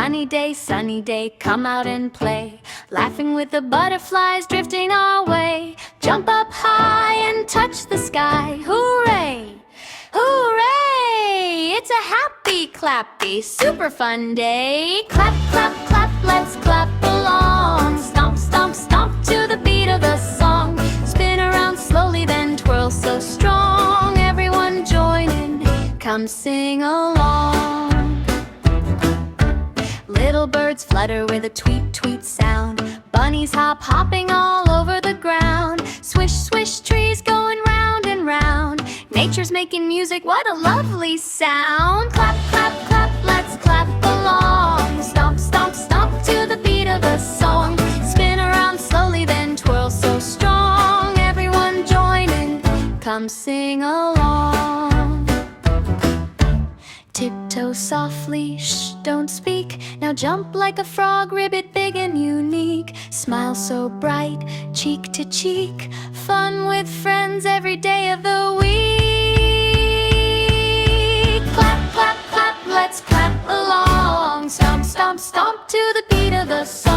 sunny day, come out and play. Laughing with the butterflies drifting our way. Jump up high and touch the sky. Hooray! Hooray! It's a happy, clappy, super fun day. Clap, clap, clap, let's clap along. Stomp, stomp, stomp to the beat of the song. Spin around slowly, then twirl so strong. Everyone join in, come sing along. Little birds flutter with a tweet, tweet sound. Bunnies hop, hopping all over the ground. Swish, swish, trees going round and round. Nature's making music, what a lovely sound. Clap, clap, clap, let's clap along. Stomp, stomp, stomp to the beat of the song. Spin around slowly, then twirl so strong. Everyone join in, come sing along. Tiptoe softly, shh, don't speak. Now jump like a frog, ribbit big and unique. Smile so bright, cheek to cheek. Fun with friends every day of the week. Clap, clap, clap, let's clap along. Stomp, stomp, stomp to the beat of the song.